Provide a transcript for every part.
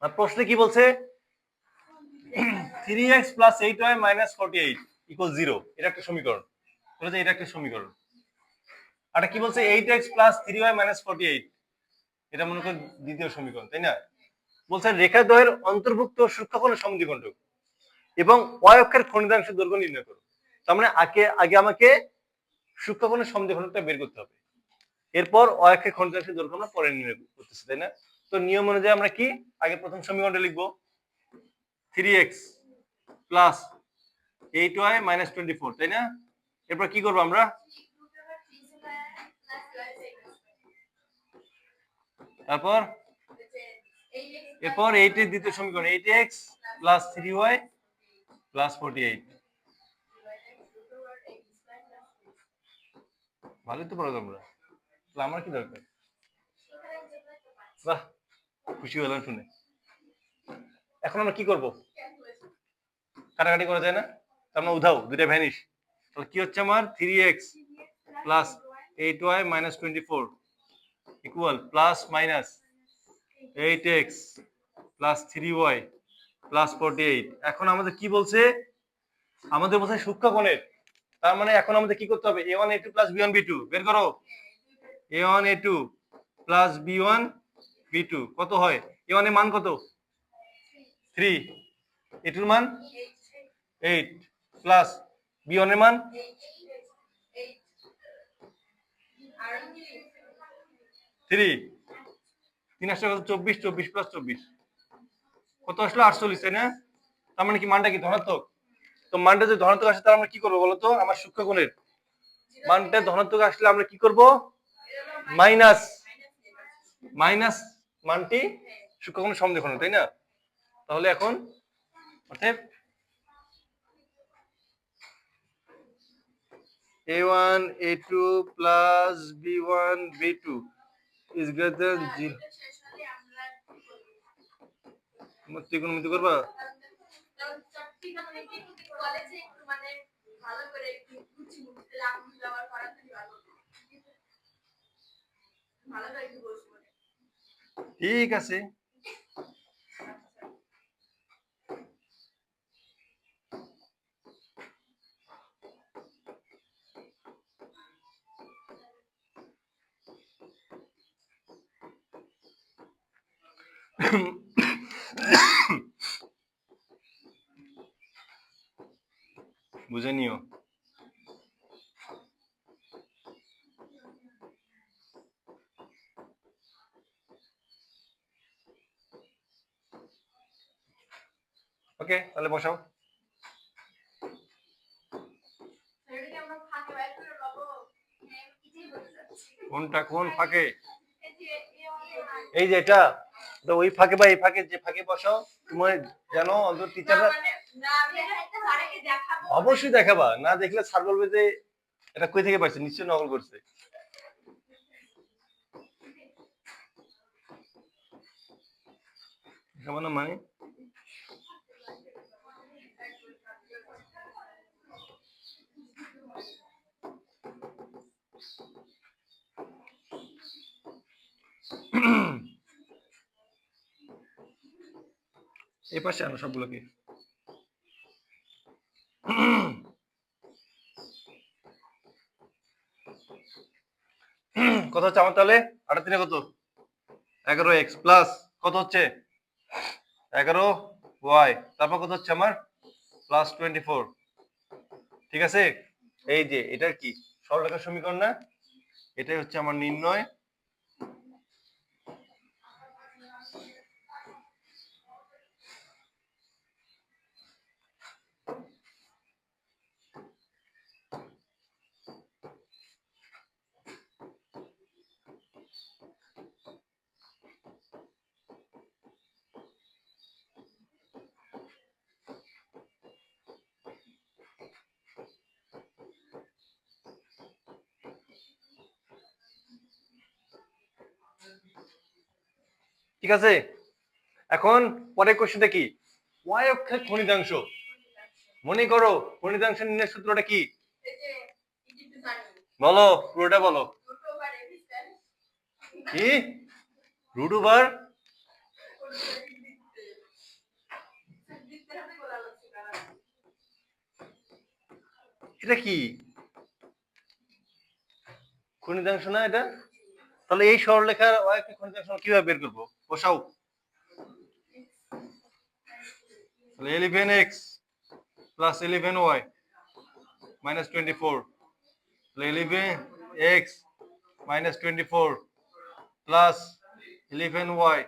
আর প্রশ্নে কি বলছে 3x plus 8y minus 48 equal 0, এটা একটা সমীকরণ। বলেছে এটা একটা সমীকরণ। আর কি বলছে 8x প্লাস 3y মাইনাস 48, এটা মনে করেন দ্বিতীয় সমীকরণ, তাই না? বলছে রেখাদ্বয়ের অন্তর্ভুক্ত সূক্ষ্মকোণের সমদ্বিখণ্ডক এবং y অক্ষের খণ্ডিতাংশের দৈর্ঘ্য নির্ণয় করো। তার মানে আগে আমাকে সূক্ষ্মকোণের সমদ্বিখণ্ডকটা বের করতে হবে, এরপর y অক্ষের খণ্ডিতাংশের দৈর্ঘ্য আমরা পরে নির্ণয় করতেছি, তাই না? তো নিয়ম অনুযায়ী আমরা কি আগে প্রথম সমীকরণটা লিখবো 3x প্লাস 8y মাইনাস 24, তাই না? এরপর কি করবো আমরা, তারপর এরপর 8 এর দ্বিতীয় সমীকরণ 8x প্লাস 3y প্লাস 48। ভালোই তো পড়া তোমরা, তাহলে আমার কি দরকার? বাহ, খুশি হলাম শুনে। এখন আমরা কি করব, কাটাকাটি করা যায় না, আমরা উধাও দুইটা ভ্যানিশ। তাহলে কি হচ্ছে আমার 3x plus 8y minus 24 equal plus minus 8x plus 3y plus 48। এখন আমাদের কি বলছে, আমাদের বলছে সূক্ষ্মকোণের, তার মানে এখন আমাদের কি করতে হবে, a1 a2 plus b1 b2 বের করো। a1 a2 plus b1 b2 কত হয়, a1 এর মান কত 3, a2 এর মান 8 প্লাস b1 এর মান 3, 3 আসলে কত 24, 24 প্লাস 24 কত আসলো 48, তাই না? তার মানে কি মানটা কি ধনাত্মক? তো মানটা যদি ধনাত্মক আসে তাহলে আমরা কি করবো বলতো, আমার সূক্ষ্মকোণের মানটা ধনাত্মক আসলে আমরা কি করব, মাইনাস মাইনাস মানটি সূক্ষ্মকোণের সমদ্বিখণ্ডক, তাই না? তাহলে এখন অতএব a1 a2 plus b1 b2 is greater than 0। তোমরা ত্রিকোণমিতি করবা? ঠিক আছে। বুঝে নিও। ওকে, তাহলে বসাও। কোনটা কোন ফাঁকে? এই যে এটা, তো ওই ফাঁকে বা এই ফাঁকে যে ফাঁকে বসাও, তোমার জানো অন্তত টিচাররা অবশ্যই দেখাবা, না দেখলে স্যার বলবে যে এটা কই থেকে পাইছে, নিশ্চয়ই নকল করছে। দেখাবো না মানে এই পাশে আনো সবগুলোকে। কত হচ্ছে আমার তাহলে 8 কত 11x প্লাস কত হচ্ছে 11y, তারপর কত হচ্ছে আমার প্লাস 24। ঠিক আছে, এই যে এটার কি সরলরেখার সমীকরণ না, এটাই হচ্ছে আমার নির্ণয়। ঠিক আছে, এখন পরের কোশ্চেনটা কি, y অক্ষের খণ্ডিতাংশ। মনে করো খণ্ডিতাংশ নির্ণয়ের সূত্রটা কি, বলো পুরোটা বলো। কি রুট ওভার এটা কি খনিতাংশ না এটা? তাহলে এই সরলরেখার অয়ক্ষের খনিতাংশ কিভাবে বের করবো? বসাও। তাহলে 11x প্লাস 11y মাইনাস 24, তাহলে 11x মাইনাস 24 প্লাস 11y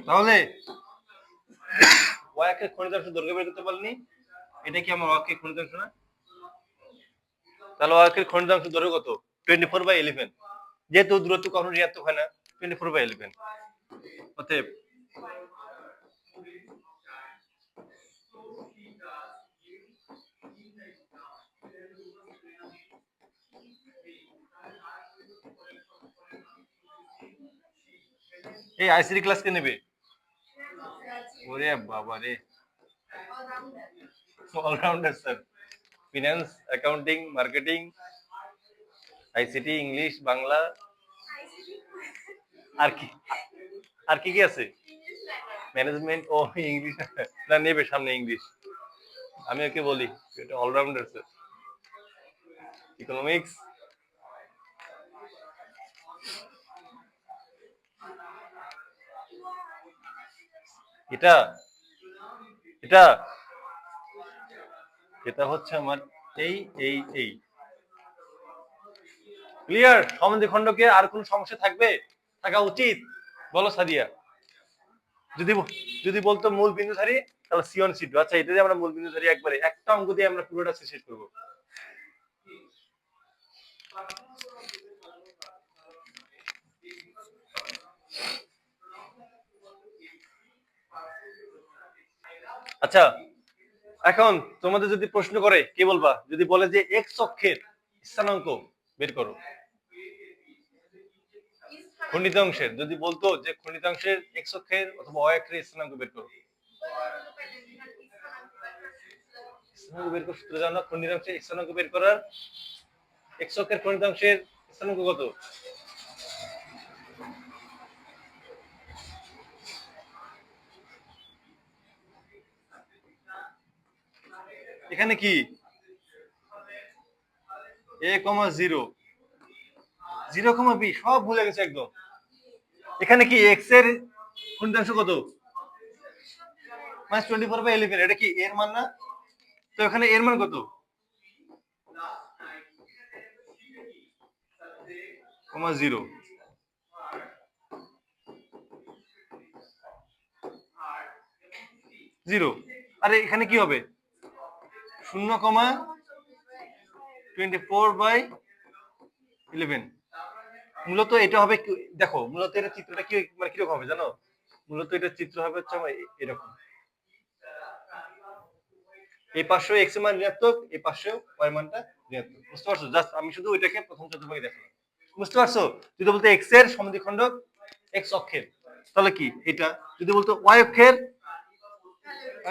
তাহলে y এর খনিতাংশ দৈর্ঘ্য বের করতে পারলি, এটা কি আমার y এর খনিতাংশ না? তাহলে y এর খনিতাংশ দৈর্ঘ্য কত? 24/11, যেহেতু দূরত্ব কখনো ঋণাত্মক হয় না, 24/11 অতএব এই আইসিটি ক্লাস কে নেবে? ওরে বাবা রে, allrounder sir, finance, accounting, marketing, ICT, English, Bangla, আর কি আর কি কি আছে? ম্যানেজমেন্ট ও ইংলিশ না নেবে সামনে ইংলিশ। আমি ওকে বলি এটা অলরাউন্ডার স্যার। ইকোনমিক্স, এটা এটা এটা হচ্ছে আমার এই এই এই ক্লিয়ার? সমদ্বিখণ্ডকে আর কোন সমস্যা থাকবে? থাকা উচিত? বলো সাদিয়া। যদি যদি বলতো মূল বিন্দুধারী, তাহলে C1 C2। আচ্ছা, এটা দিয়ে আমরা মূল বিন্দুধারী একবারে একটা অঙ্ক দিয়ে আমরা পুরোটা শেষ করব। আচ্ছা, এখন তোমাদের যদি প্রশ্ন করে কি বলবা? যদি বলে যে এক্স অক্ষের স্থানাঙ্ক বের করো, খণ্ডিতাংশের, যদি বলতো যে খণ্ডিতাংশের এক্স অক্ষের অথবা ওয়াই অক্ষের স্থানাঙ্ক বের করো, স্থানাঙ্ক বের করো সূত্র জানো? খণ্ডিতাংশের স্থানাঙ্ক বের করার, এক্স অক্ষের খণ্ডিতাংশের স্থানাঙ্ক কত? এখানে কি a, 0, 0, b সব ভুলে গেছে একদম। এখানে কি এক্স এর খণ্ডিতাংশ কত? -24/11। এটা কি এর মান না? তো এখানে এর মান কত? 0, আরে এখানে কি হবে? 0,24/11। মূলত এটা হবে, দেখো মূলত এটা চিত্রটা কি মানে কিরকম হবে জানো? মূলত এটা চিত্র হবে হচ্ছে এরকম, এই পাশেও এক্স এর মান ঋণাত্মক, এই পাশেও ওয়াই মানটা ঋণাত্মক। বুঝতে পারছো? জাস্ট আমি শুধু ওইটাকে প্রথম চতুর্ভাগে দেখালাম। বুঝতে পারছো? যদি বলতে এক্স এর সমদ্বিখণ্ডক এক্স অক্ষের, তাহলে কি এটা? যদি বলতো ওয়াই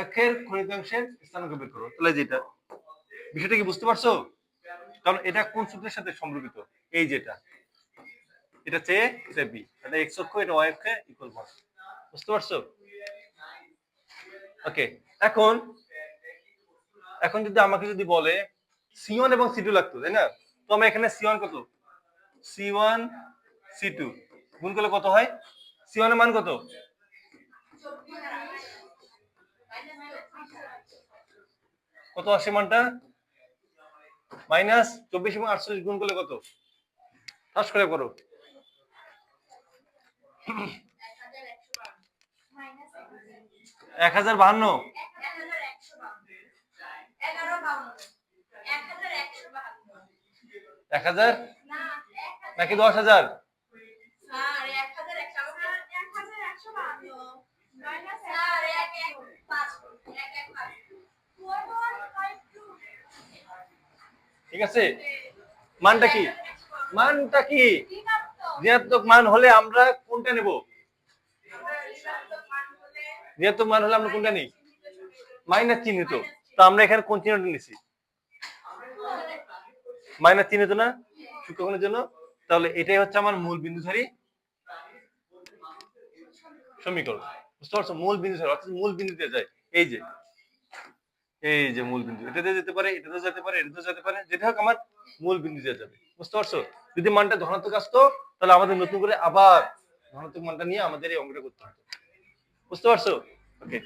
অক্ষের খণ্ডিতাংশের স্থানাঙ্ক বের করো, তাহলে যেটা, বিষয়টা কি বুঝতে পারছো? কারণ এটা কোন সূত্রের সাথে সম্পর্কিত? এই যেটা, এটা চেয়ে এটা বি, এটা এক্স অক্ষ, এটা ওয়াই অক্ষে ইকুয়াল ওয়ান। বুঝতে পারছো? ওকে, এখন এখন যদি আমাকে যদি বলে C1 এবং C2 লাগতো, তাই না? তো আমরা এখানে C1 কত? C1 C2 গুণ করলে কত হয়? C1 এর মান কত? কত আসে মানটা? -24 এবং 48 গুণ করলে কত? ঠাস করে করো। 1052, 1000 নাকি 10,000? ঠিক আছে, মানটা কি? মানটা কি ঋণাত্মক মান হলে আমরা কোনটা নেব? ঋণাত্মক মান হলে আমরা কোনটা নিই? মাইনাস চিহ্নিত। তো আমরা এখানে কোন চিহ্নটা নিছি? -3 হতো না সূক্ষ্মকোণের জন্য? তাহলে এটাই হচ্ছে আমার মূল বিন্দুধারী সমীকরণ। বুঝতে পারছো? মূল বিন্দুধারী অর্থাৎ মূল বিন্দুতে যায়। এই যে মূল বিন্দু, এটাতে যেতে পারে, এটাতে যেতে পারে, এটাতে যেতে পারে, যেটা হোক আমার মূল বিন্দুতে যাবে। বুঝতে পারছো? যদি মানটা ধনাত্মক আসতো তাহলে আমাদের নতুন করে আবার ধনাত্মক মানটা নিয়ে আমাদের এই অঙ্কটা করতে হতো। বুঝতে পারছো? ওকে।